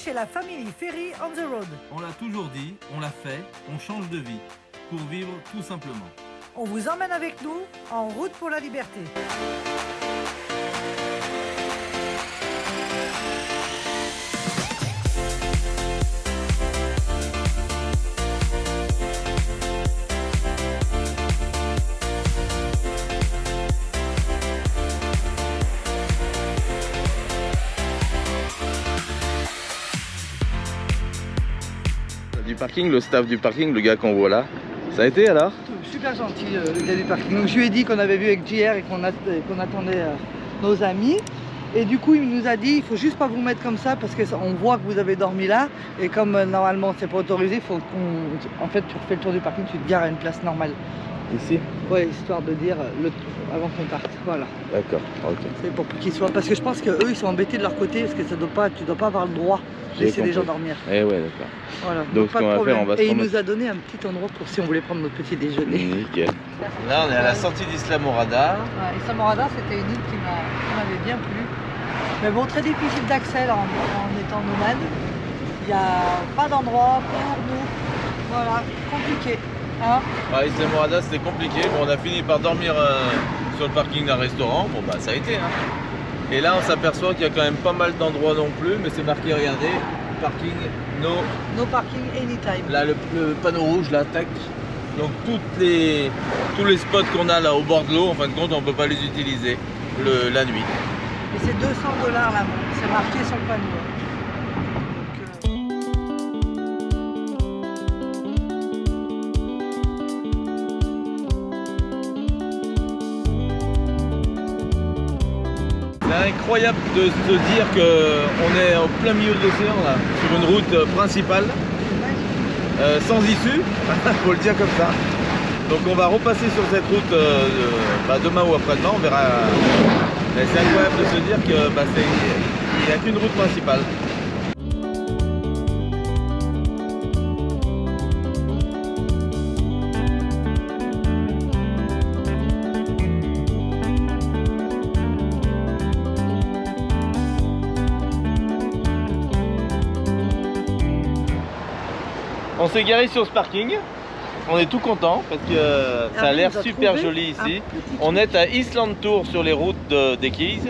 chez la famille Ferry on the Road. On l'a toujours dit, on l'a fait, on change de vie pour vivre tout simplement. On vous emmène avec nous en route pour la liberté. Du parking, le staff du parking, le gars qu'on voit là, ça a été alors? Super gentil le gars du parking. Donc, je lui ai dit qu'on avait vu avec JR et qu'on attendait nos amis. Et du coup il nous a dit il faut juste pas vous mettre comme ça parce qu'on voit que vous avez dormi là. Et comme normalement c'est pas autorisé, il faut en fait tu refais le tour du parking, tu te gares à une place normale. Ici? Ouais, histoire de dire avant qu'on parte. Voilà. D'accord, ok. C'est pour qu'ils soient. Parce que je pense qu'eux ils sont embêtés de leur côté parce que tu dois pas avoir le droit de laisser les gens dormir. Eh ouais, d'accord. Voilà. Donc ce qu'on va faire, on va se Et il prendre... nous a donné un petit endroit pour si on voulait prendre notre petit déjeuner. Nickel. Là on est à la sortie d'Islamorada. Ouais, et Samorada c'était une île qui m'avait bien plu. Mais bon, très difficile d'accès en étant nomade. Il n'y a pas d'endroit pour nous. Voilà, compliqué. Hein, Islamorada c'était compliqué. Bon, on a fini par dormir sur le parking d'un restaurant. Bon bah ça a été. Hein. Et là on s'aperçoit qu'il y a quand même pas mal d'endroits non plus. Mais c'est marqué, regardez, parking no parking anytime. Là le panneau rouge là, tac. Donc tous les spots qu'on a là au bord de l'eau, en fin de compte on ne peut pas les utiliser la nuit. Et c'est 200 $ là, c'est marqué sur le panneau. C'est incroyable de se dire qu'on est en plein milieu de l'océan là, sur une route principale, sans issue, faut le dire comme ça. Donc on va repasser sur cette route demain ou après-demain, on verra. Mais c'est incroyable de se dire qu'il n'y a qu'une route principale. On s'est garé sur ce parking. On est tout content parce que ça a l'air super joli ici. On est à Island Tour sur les routes des Keys.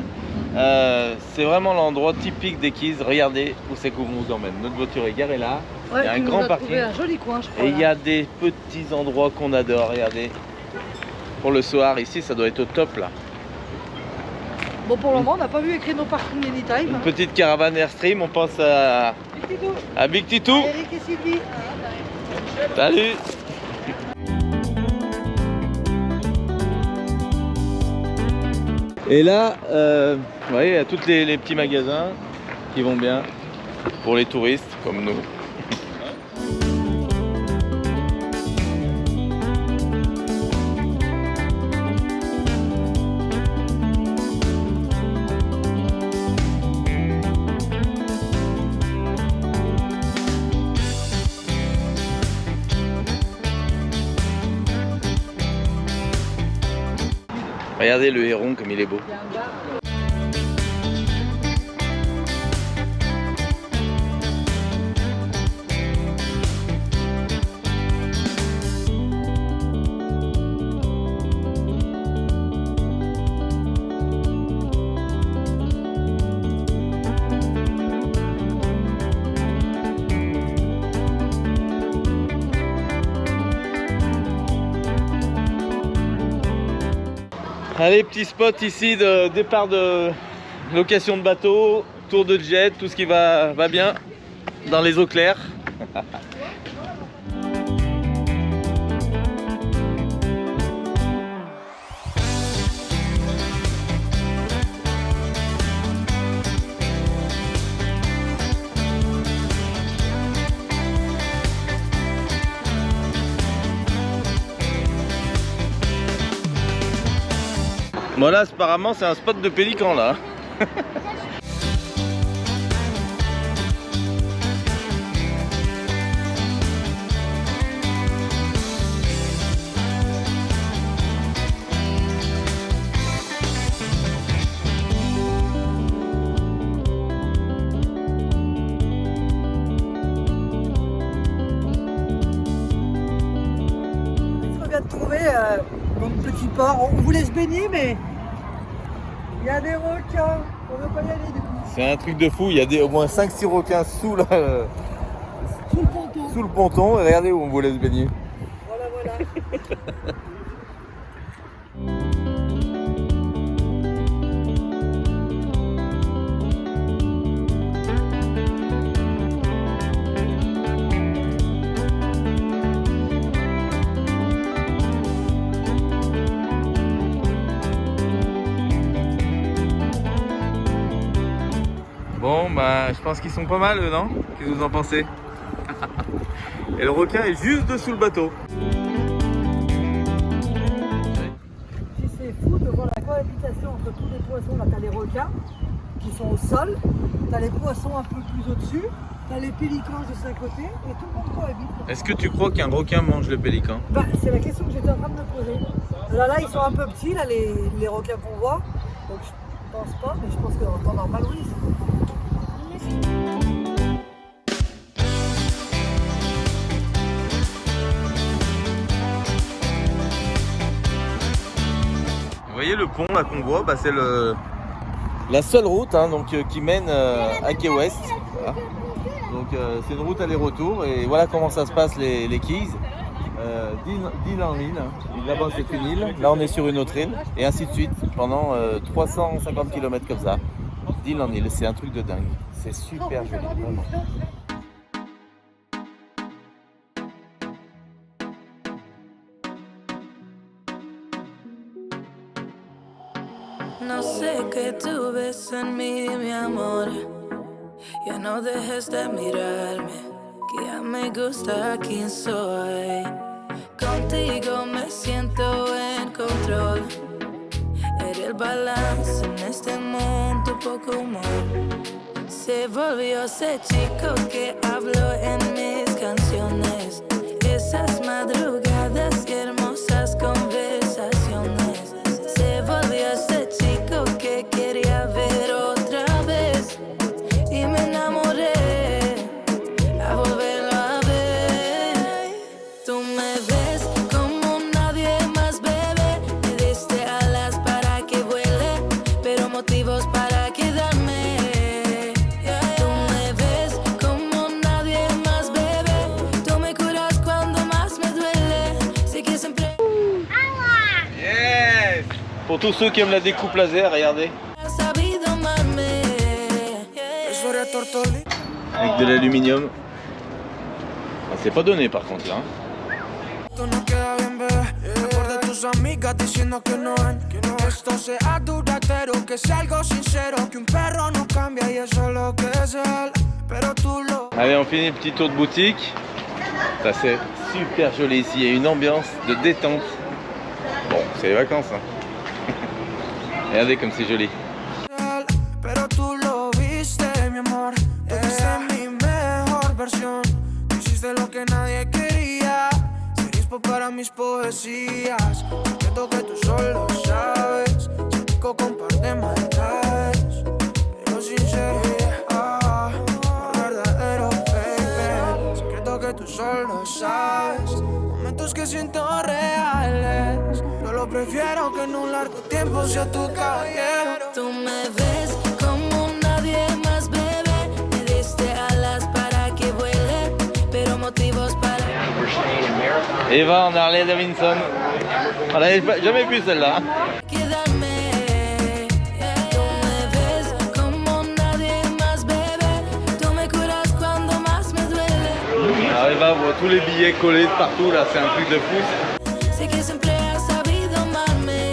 C'est vraiment l'endroit typique des Keys. Regardez où c'est qu'on vous emmène. Notre voiture est garée là. Ouais, il y a un grand parking. Un joli coin, je crois, et il y a des petits endroits qu'on adore. Regardez. Pour le soir ici, ça doit être au top là. Bon, pour le moment, on n'a pas vu écrire nos parking anytime. Une petite caravane Airstream. On pense à Big Titou. Eric et Sylvie. Salut. Et là, vous voyez, il y a tous les petits magasins qui vont bien pour les touristes comme nous. Regardez le héron comme il est beau. Allez, petit spot ici de départ de location de bateau, tour de jet, tout ce qui va bien dans les eaux claires. Voilà, apparemment c'est un spot de pélican là. petit port. On vous laisse baigner, mais il y a des requins. On ne veut pas y aller du coup. C'est un truc de fou, il y a au moins 5-6 requins sous le ponton. Et regardez où on vous laisse baigner. Voilà, voilà. Bon, bah, je pense qu'ils sont pas mal, eux, non? Qu'est-ce que vous en pensez? Et le requin est juste dessous le bateau. Si c'est fou de voir la cohabitation entre tous les poissons. Là, t'as les requins qui sont au sol, t'as les poissons un peu plus au-dessus, t'as les pélicans juste à côté, et tout le monde cohabite. Est-ce que tu crois qu'un requin mange le pélican? Bah, c'est la question que j'étais en train de me poser. Là, ils sont un peu petits, là, les requins qu'on voit. Donc, je pense pas, mais je pense qu'en temps normal, oui. Vous voyez le pont là qu'on voit, bah, c'est la seule route hein, donc, qui mène à Key West. Voilà. Donc c'est une route aller-retour et voilà comment ça se passe les Keys. D'île en île, là-bas c'est une île, là on est sur une autre île et ainsi de suite pendant 350 km comme ça, d'île en île, c'est un truc de dingue, c'est super joli, vraiment. No sé qué tú ves en mí, mi amor. Ya no dejes de mirarme, que ya me gusta quién soy. Contigo me siento en control. Eres el balance en este mundo, poco humor. Se volvió ese chico que habló en mis canciones. Esas madrugadas y hermosas conversaciones. Se volvió ese chico que quería ver otra vez. Y me enamoré a volverlo a ver. Tú me ves como nadie más, bebé. Me diste alas para que vuele, pero motivos para quedarme. Tú me ves como nadie más, bebé. Tú me curas cuando más me duele. Sé que siempre Yes! Pour tous ceux qui aiment la découpe laser, regardez. has sabido amarme. Avec de l'aluminium. Ah, c'est pas donné par contre là. Hein. Esto no queda bien, bebé. Mejor de tus amigas diciendo que no ven. Esto sea duradero, que sea algo sincero. Que un perro no cambia y eso es lo que es él. Pero tú lo. Allez, on finit le petit tour de boutique. Ça c'est super joli ici, il y a une ambiance de détente. Bon, c'est les vacances. Hein. Regardez comme c'est joli. Pero tú lo viste, mi amor. Tú viste mi mejor versión. Tú hiciste lo que nadie quería. Serispo para mis poesías. Secreto que tú solo sabes. Chico con par de maldades. Pero sincero, verdadero, baby. Secreto que tú solo sabes. Momentos que siento reales. Yo lo prefiero que en un largo tiempo sea tu caballero. Tú me ves como nadie más, bebé. Me diste alas para que vuele, pero motivos para Eva en Harley Davidson. On n'avait jamais vu celle-là. Hein. quedarme. Tú me ves como nadie más, bebé. Tú me curas cuando más me duele. Alors Eva voit tous les billets collés de partout là, c'est un truc de fou. Sé que siempre has sabido amarme.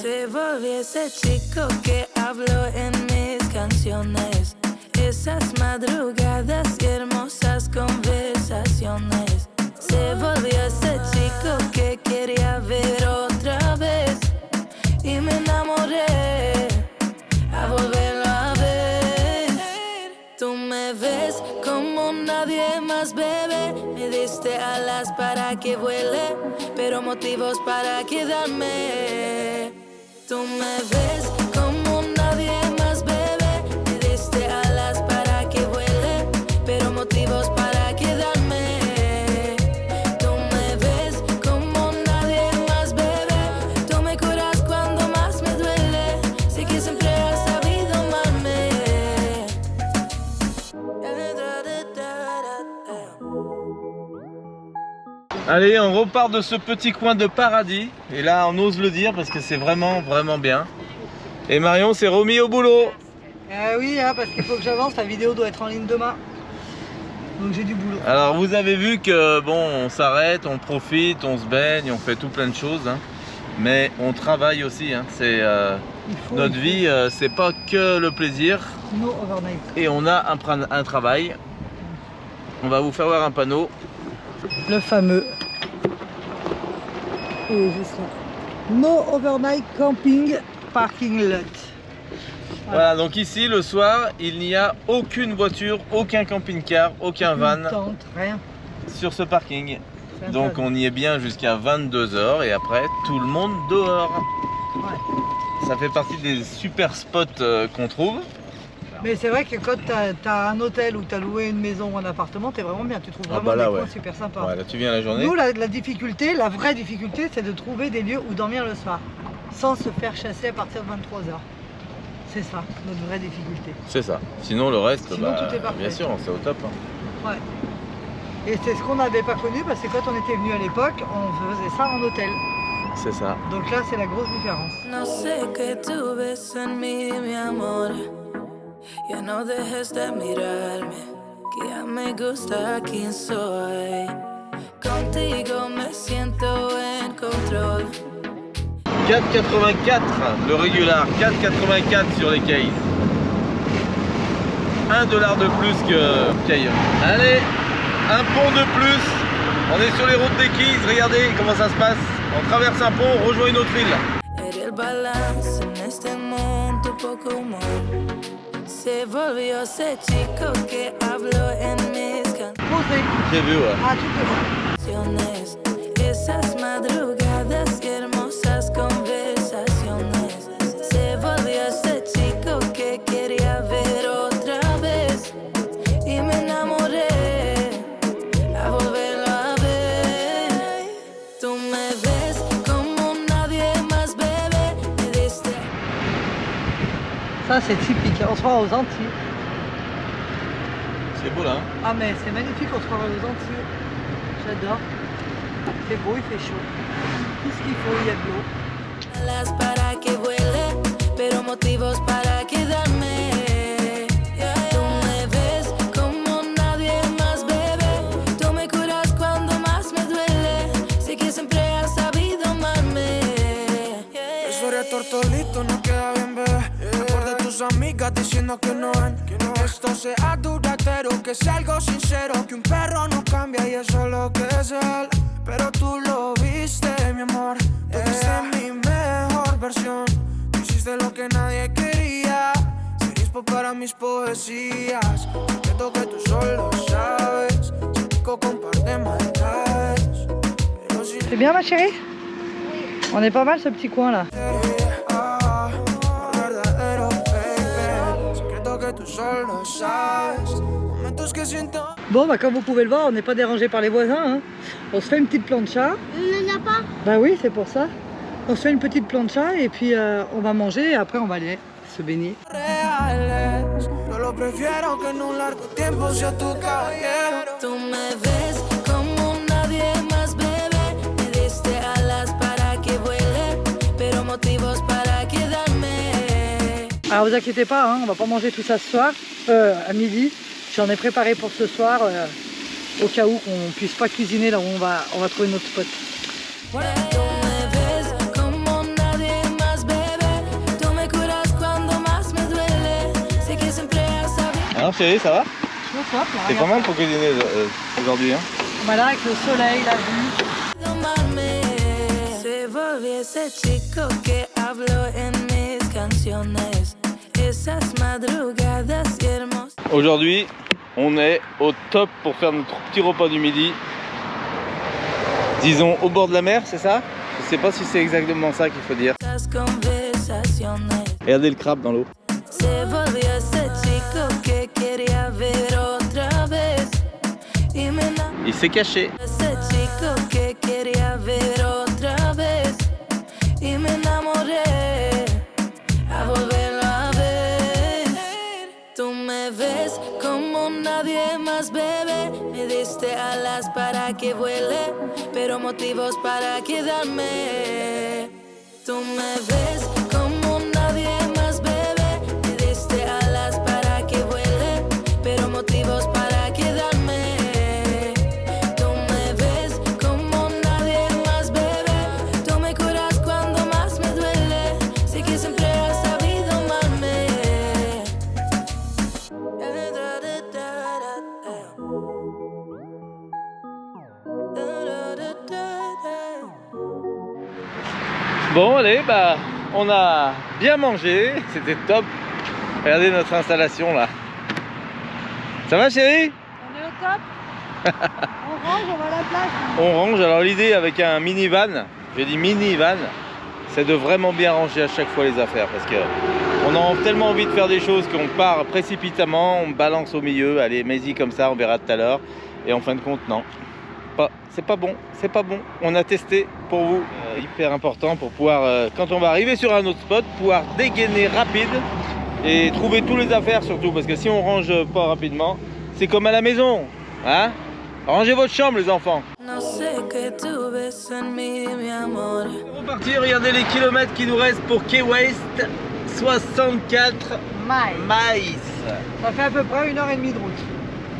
Se volvió ese chico que habló en mis canciones. Esas madrugadas y hermosas conversaciones. Se volvió ese chico que quería ver otra vez. Y me enamoré a volverlo a ver. Tú me ves como nadie más, bebé. Me diste alas para que vuele, pero motivos para quedarme. Tú me ves como nadie más, bebé. Me diste alas para que vuele, pero motivos para quedarme. Tú me ves como nadie más, bebé. Allez, on repart de ce petit coin de paradis. Et là, on ose le dire parce que c'est vraiment, vraiment bien. Et Marion s'est remis au boulot. Oui, hein, parce qu'il faut que j'avance, la vidéo doit être en ligne demain. Donc j'ai du boulot. Alors, vous avez vu que, bon, on s'arrête, on profite, on se baigne, on fait tout plein de choses. Hein. Mais on travaille aussi. Hein. C'est notre vie, c'est pas que le plaisir. No overnight. Et on a un travail. On va vous faire voir un panneau. Le fameux. Il est juste là. No overnight camping parking lot. Voilà, donc ici le soir, il n'y a aucune voiture, aucun camping-car, aucun van Tente, rien. sur ce parking. Donc on y est bien jusqu'à 22 h et après tout le monde dehors. Ouais. Ça fait partie des super spots qu'on trouve. Mais c'est vrai que quand tu as un hôtel ou tu as loué une maison ou un appartement, tu es vraiment bien. Tu trouves vraiment des coins super sympas. Ouais, là tu viens la journée. Nous, la difficulté, la vraie difficulté, c'est de trouver des lieux où dormir le soir sans se faire chasser à partir de 23 h. C'est ça, notre vraie difficulté. C'est ça. Sinon le reste, Sinon, tout est parfait. bien sûr, c'est au top. Hein. Ouais. Et c'est ce qu'on n'avait pas connu parce que quand on était venu à l'époque, on faisait ça en hôtel. C'est ça. Donc là, c'est la grosse différence. No sé qué tú ves en mí, mi amor. Ya no dejes de mirarme, que ya me gusta quién soy. Contigo me siento en control. 4,84 le régular, 4,84 sur les cailles. 1 $ de plus que qu'ailleurs. Allez, un pont de plus. On est sur les routes des Keys, regardez comment ça se passe. On traverse un pont, on rejoint une autre île. Eres el balance en este mundo poco humor. Se volvió ese chico que habló en mis Posé. J'ai vu, ouais. Ah, tout est bon. canciones. Esas madrugadas y hermosas conversaciones. Se volvió ese chico que quería ver otra vez. Y me enamoré a volverlo a ver. Tú me ves como nadie más, bebé. Me diste. Ça, c'est typique. On se croit aux Antilles. C'est beau là. Hein. Ah, mais c'est magnifique, on se croirait aux Antilles. J'adore. Il fait beau, il fait chaud. Tout ce qu'il faut, il y a de l'eau. Alas para que vuele, pero motivos para quedarme. Tú me ves como nadie más, bebé. Tú me curas cuando más me duele. Sé que siempre has sabido amarme. Eso eres tortolito, no queda bien, bebé. Mejor de tus amigas diciendo que no ven. Que esto sea duradero, que sea algo sincero. Que un perro no cambia y eso es lo que es él. Pero tú lo viste, mi amor. Tú viste mi mejor versión. Tú hiciste lo que nadie quería. Serías para mis poesías. Siento que tú solo sabes. Si pico con par de maldades. Pero si C'est bien, ma chérie? Oui. On est pas mal, ce petit coin là. verdadero, baby. Secreto que tú solo sabes. Momentos que siento. Bon, bah, comme vous pouvez le voir, on n'est pas dérangé par les voisins. Hein. On se fait une petite plancha. Il n'en a pas. Bah oui, c'est pour ça. On se fait une petite plancha et puis on va manger et après on va aller se baigner. Reales. Yo lo prefiero que en un largo tiempo sea tu caballero. Tú me ves como nadie más, bebé. Me diste alas para que vuele, pero motivos para quedarme. Alors vous inquiétez pas, hein, on va pas manger tout ça ce soir, à midi. J'en ai préparé pour ce soir, au cas où qu'on puisse pas cuisiner là où on va trouver notre spot. Tú me ves como nadie más, bebé. Tú me curas cuando más me duele. Sé que siempre has sabido. Alors chérie, ça va? Bonsoir, là, C'est pas mal pour cuisiner aujourd'hui. Hein. Voilà, avec le soleil, la vue. Amarme. Se volvió ese chico que habló en mis canciones. Esas madrugadas y hermosas. Aujourd'hui, on est au top pour faire notre petit repas du midi. Disons au bord de la mer, c'est ça? Je sais pas si c'est exactement ça qu'il faut dire. Conversaciones. Regardez le crabe dans l'eau. Se volvió ese chico que quería ver otra vez. Y me enamoré. Il s'est caché. Ese chico que quería ver otra vez. Y me enamoré a volverlo a ver. Tú me ves como nadie más, bebé. Me diste alas para para que vuele, pero motivos para quedarme. Tú me ves como nadie más, bebé. Me diste alas para que vuele, pero motivos para quedarme. Tú me ves como nadie más, bebé. Tú me curas cuando más me duele. Sé que siempre has sabido amarme. Bon allez, bah on a bien mangé, c'était top. Regardez notre installation là. Ça va chérie? On est au top. On range, on va à la plage. On range, alors l'idée avec un minivan, j'ai dit minivan, c'est de vraiment bien ranger à chaque fois les affaires parce que on a tellement envie de faire des choses qu'on part précipitamment, on balance au milieu, allez mets-y comme ça, on verra tout à l'heure. Et en fin de compte non. C'est pas bon, c'est pas bon. On a testé pour vous, hyper important pour pouvoir, quand on va arriver sur un autre spot, pouvoir dégainer rapide et trouver tous les affaires surtout. Parce que si on range pas rapidement, c'est comme à la maison. Hein? Rangez votre chambre les enfants. No sé que tú ves en mí, mi amor. On va partir, regardez les kilomètres qui nous restent pour Key West. 64 miles. Ça fait à peu près 1h30 de route.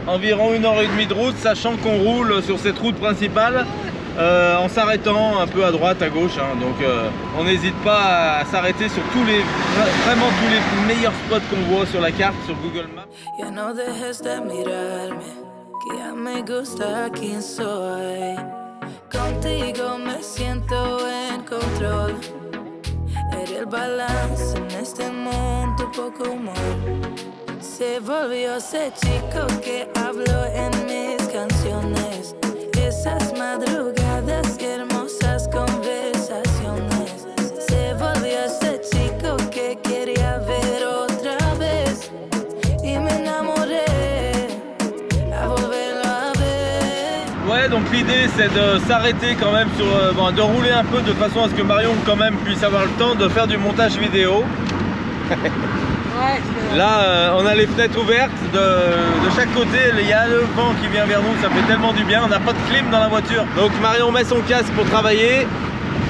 Environ 1h30 de route, sachant qu'on roule sur cette route principale en s'arrêtant un peu à droite, à gauche. Hein. Donc on n'hésite pas à s'arrêter sur vraiment tous les meilleurs spots qu'on voit sur la carte, sur Google Maps. Ya no dejes de mirarme, que ya me gusta quien soy. Contigo me siento en control. Eres el balance en este mundo, poco humor. Se volvió ese chico que habló en mis canciones. Esas madrugadas y hermosas conversaciones. Se volvió ese chico que quería ver otra vez. Y me enamoré a volverlo a ver. Ouais, donc l'idée c'est de s'arrêter quand même sur, de rouler un peu de façon à ce que Marion quand même puisse avoir le temps de faire du montage vidéo. Là, on a les fenêtres ouvertes de chaque côté, il y a le vent qui vient vers nous, ça fait tellement du bien, on n'a pas de clim dans la voiture. Donc Marion met son casque pour travailler.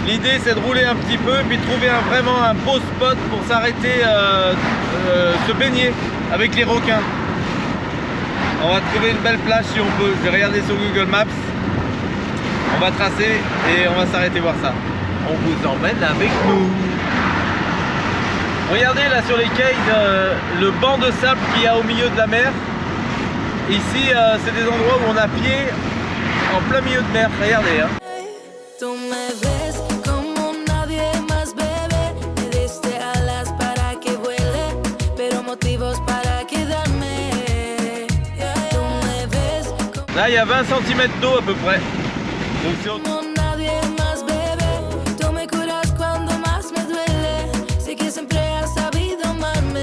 L'idée c'est de rouler un petit peu, puis de trouver vraiment un beau spot pour s'arrêter, se baigner avec les requins. On va trouver une belle plage si on peut, je vais regarder sur Google Maps. On va tracer et on va s'arrêter voir ça. On vous emmène avec nous. Regardez là sur les quais, le banc de sable qu'il y a au milieu de la mer. Ici, c'est des endroits où on a pied en plein milieu de mer. Regardez. Hein. Tú me ves como nadie más, bebé. Me diste alas para que vuele, pero motivos para quedarme. Tú me ves Là, il y a 20 cm d'eau à peu près. Donc, c'est como nadie más, bebé. Tú me curas cuando más me duele. Sé que siempre has sabido amarme.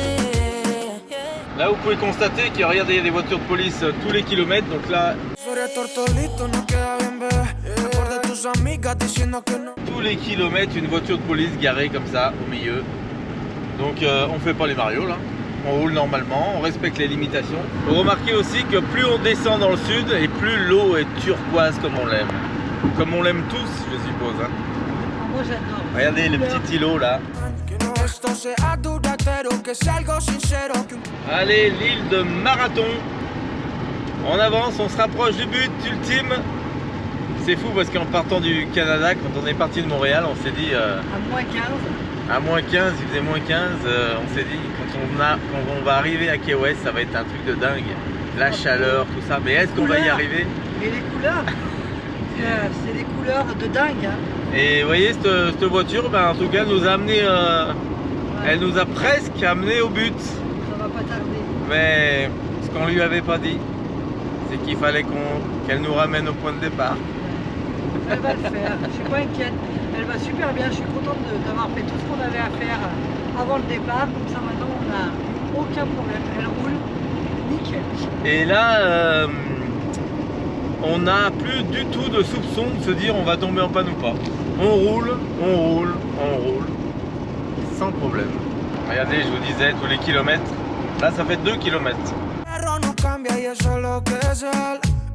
là, vous pouvez constater qu'il y a, regardez, il y a des voitures de police tous les kilomètres. Donc là, tous les kilomètres, une voiture de police garée comme ça au milieu. Donc on fait pas les Mario là. On roule normalement, on respecte les limitations. Vous remarquez aussi que plus on descend dans le sud et plus l'eau est turquoise comme on l'aime. Comme on l'aime tous, je suppose. Hein. Moi j'adore. Regardez les petits îlots là. Allez, l'île de Marathon. On avance, on se rapproche du but ultime. C'est fou parce qu'en partant du Canada, quand on est parti de Montréal, on s'est dit... À moins 15. À moins 15, il faisait moins 15, on s'est dit quand on va arriver à Key West, ça va être un truc de dingue. La chaleur, tout ça, mais est-ce qu'on va y arriver? Et les couleurs, c'est des couleurs de dingue. Hein. Et vous voyez, cette voiture, ben, en tout cas, nous a amené, elle nous a presque amené au but. Ça va pas tarder. Mais ce qu'on lui avait pas dit, c'est qu'il fallait qu'elle nous ramène au point de départ. Elle va le faire, je suis pas inquiète. Elle va super bien, je suis contente d'avoir fait tout ce qu'on avait à faire avant le départ. Comme ça maintenant on n'a aucun problème, elle roule nickel. Et là, on n'a plus du tout de soupçon de se dire on va tomber en panne ou pas. On roule, on roule, on roule, sans problème. Regardez, je vous disais, tous les kilomètres, là ça fait 2 kilomètres.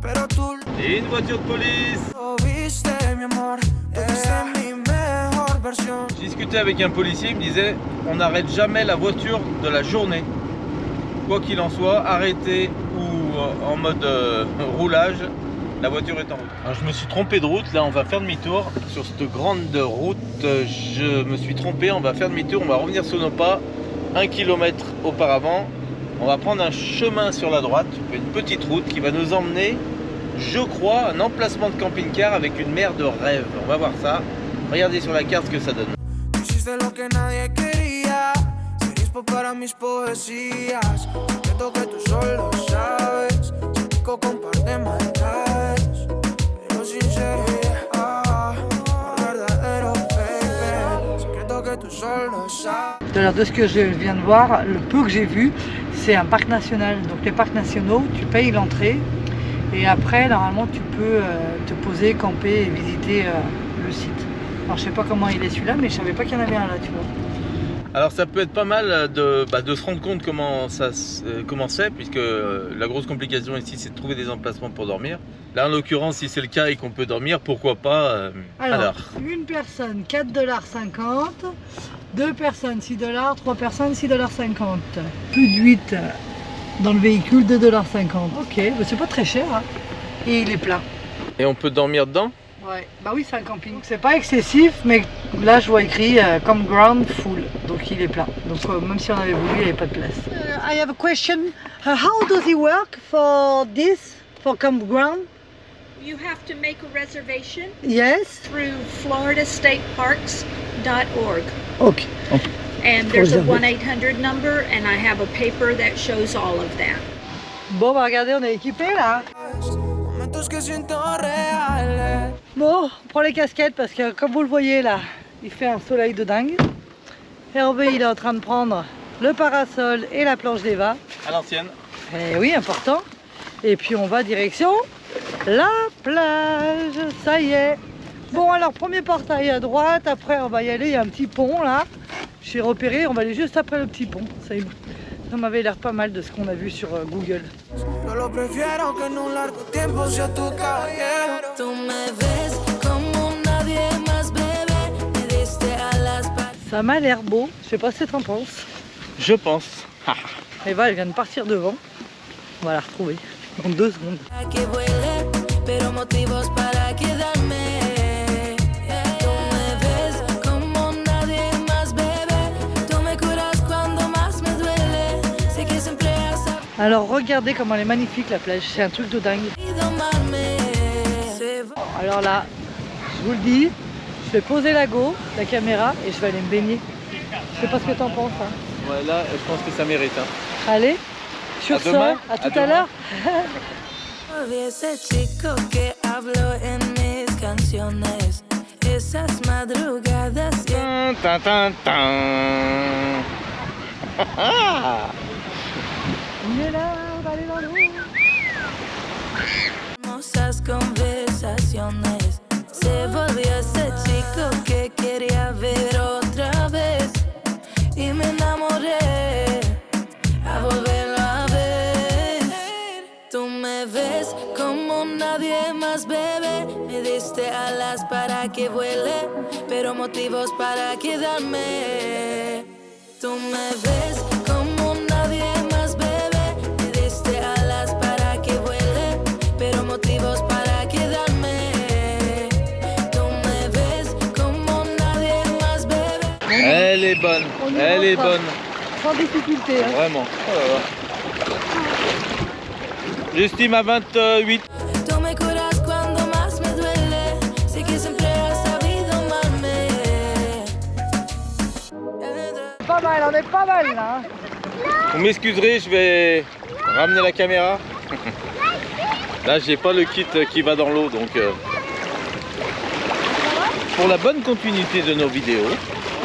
pero tú Et une voiture de police. lo viste, mi amor. Tú fuiste mi mejor versión. J'ai discuté avec un policier, il me disait on n'arrête jamais la voiture de la journée. Quoi qu'il en soit, arrêté ou en mode roulage, la voiture est en route. Alors je me suis trompé de route, là on va faire demi-tour. Sur cette grande route, je me suis trompé, on va faire demi-tour, on va revenir sur nos pas 1 km auparavant. On va prendre un chemin sur la droite, une petite route qui va nous emmener, je crois, un emplacement de camping-car avec une mer de rêve. On va voir ça. Regardez sur la carte ce que ça donne. Hiciste lo que nadie quería. Serías para mis poesías. Siento que tú solo sabes. Chico comparte maldades. Pero sincero, verdadero, baby. Secreto que tú solo sabes. Alors de ce que je viens de voir, le peu que j'ai vu, c'est un parc national. Donc les parcs nationaux, tu payes l'entrée et après normalement tu peux te poser, camper et visiter le site. Alors je sais pas comment il est celui-là, mais je savais pas qu'il y en avait un là, tu vois. Alors ça peut être pas mal de se rendre compte comment c'est, puisque la grosse complication ici c'est de trouver des emplacements pour dormir. Là en l'occurrence si c'est le cas et qu'on peut dormir, pourquoi pas. Alors, une personne 4,50 $, deux personnes 6 $, trois personnes 6,50 $. Plus de 8 dans le véhicule, 2,50 $. Ok, bah c'est pas très cher hein. Et il est plein. Et on peut dormir dedans? Ouais, bah oui c'est un camping. C'est pas excessif, mais là je vois écrit campground full, donc il est plein. Donc même si on avait voulu, il n'y avait pas de place. I have a question. How does it work for this, for campground? You have to make a reservation Yes. through floridastateparks.org. Ok. And there's a 1-800 number and I have a paper that shows all of that. Bon bah regardez, on est équipé là. Momentos que siento reales. Bon, on prend les casquettes parce que comme vous le voyez là, il fait un soleil de dingue. Hervé il est en train de prendre le parasol et la planche d'Eva. À l'ancienne. Eh oui, important. Et puis on va direction la plage. Ça y est. Bon alors premier portail à droite, après on va y aller, il y a un petit pont là. J'ai repéré, on va aller juste après le petit pont. Ça m'avait l'air pas mal de ce qu'on a vu sur Google. Yo lo prefiero que en un largo tiempo sea tu caballero. Tú me ves como nadie más, bebé. Me diste alas para Ça m'a l'air beau, je sais pas ce que t'en penses. Je pense. Eva elle vient de partir devant. On va la retrouver dans 2 secondes. que vuele, pero motivos para quedarme. Tú me ves como nadie más, bebé. Tú me curas cuando más me duele. Sé que siempre has Alors regardez comment elle est magnifique la plage, c'est un truc de dingue. sabido amarme. Se va. Alors là, je vous le dis, je vais poser la caméra et je vais aller me baigner. Je sais pas ce que t'en penses. Hein. Ouais, là je pense que ça mérite. Hein. Allez, sur À ce, demain. à tout À à demain. l'heure. Ese chico que hablo en mis canciones. Esas madrugadas que Tin, tin, tin. On est là, on va aller dans l'eau. hermosas conversaciones. Se volvió ese chico que quería ver otra vez. Y me enamoré a volverlo a ver. Tú me ves como nadie más, bebé. Me diste alas para que vuele, pero motivos para quedarme. Tú me ves como nadie más, bebé. Me diste alas para que vuele, pero motivos para quedarme. Tú me ves como nadie más, bebé. Elle est bonne, On y elle est rentre. bonne. Sans difficulté. Hein. Vraiment. Oh là là. J'estime à 28. Tú me curas cuando más me duele. Sé que siempre has sabido amarme. Pas mal, on est pas mal là. Hein. Vous m'excuserez, je vais ramener la caméra. Là, j'ai pas le kit qui va dans l'eau, donc pour la bonne continuité de nos vidéos,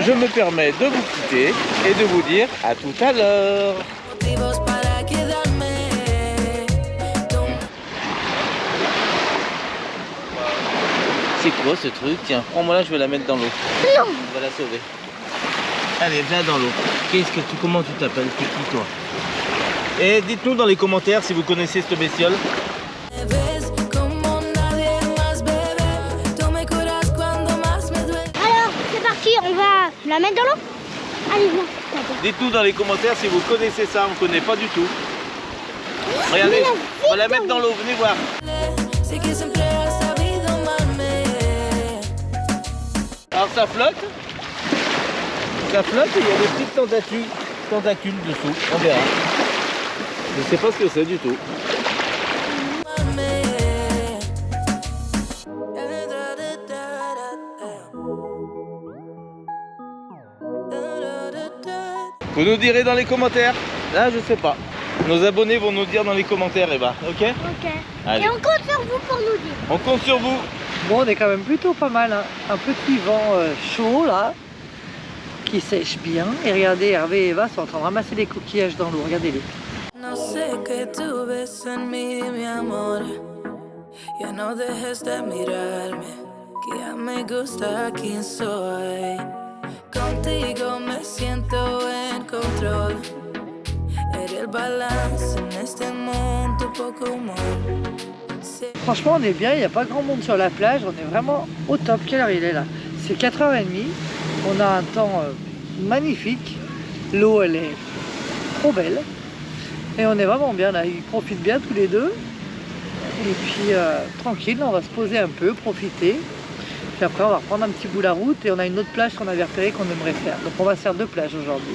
je me permets de vous quitter et de vous dire à tout à l'heure. Motivos para quedarme. Tú C'est quoi ce truc? Tiens, prends-moi là, je vais la mettre dans l'eau. Non. On va la sauver. Allez, viens dans l'eau. Comment tu t'appelles? C'est qui toi? Et dites-nous dans les commentaires si vous connaissez cette bestiole. me ves la mettre dans l'eau? Allez, viens. Dites-nous dans les commentaires si vous connaissez ça, on ne connaît pas du tout. Regardez, on va la mettre dans l'eau, venez voir. Sé que siempre has sabido amarme. Alors ça flotte et il y a des petites tentacules dessous, on verra. Je ne sais pas ce que c'est du tout. Vous nous direz dans les commentaires. Là, je sais pas. Nos abonnés vont nous dire dans les commentaires, Eva. Ok? Ok. Allez. Et on compte sur vous pour nous dire. On compte sur vous. Bon, on est quand même plutôt pas mal, hein. Un petit vent chaud là, qui sèche bien. Et regardez, Hervé et Eva sont en train de ramasser des coquillages dans l'eau. Regardez-les. No sé qué tú ves en mí, mi amor. Ya no dejes de mirarme, que ya me gusta quien soy. Contigo me siento en control. Eres el balance en este mundo, poco humor. Franchement, on est bien, il n'y a pas grand monde sur la plage. On est vraiment au top. Quelle heure il est là? C'est 4h30. On a un temps magnifique. L'eau, elle est trop belle. Et on est vraiment bien là. Ils profitent bien tous les deux. Et puis, tranquille, on va se poser un peu, profiter. Puis après, on va reprendre un petit bout la route. Et on a une autre plage qu'on avait repérée qu'on aimerait faire. Donc, on va faire 2 plages aujourd'hui.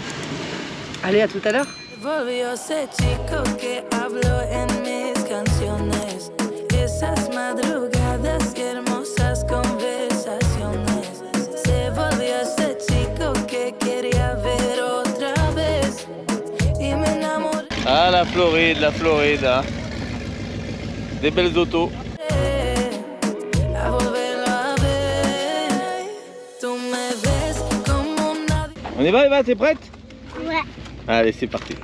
Allez, à tout à l'heure. Volvió ese chico que habló en mis canciones. Esas madrugadas y hermosas conversaciones. Se volvió ese chico que quería ver otra vez. Y me enamoré. Ah, la Floride, hein. Des belles autos. A volverlo a ver. Tú me ves como nadie. On y va, Eva, t'es prête? Ouais. Allez, c'est parti.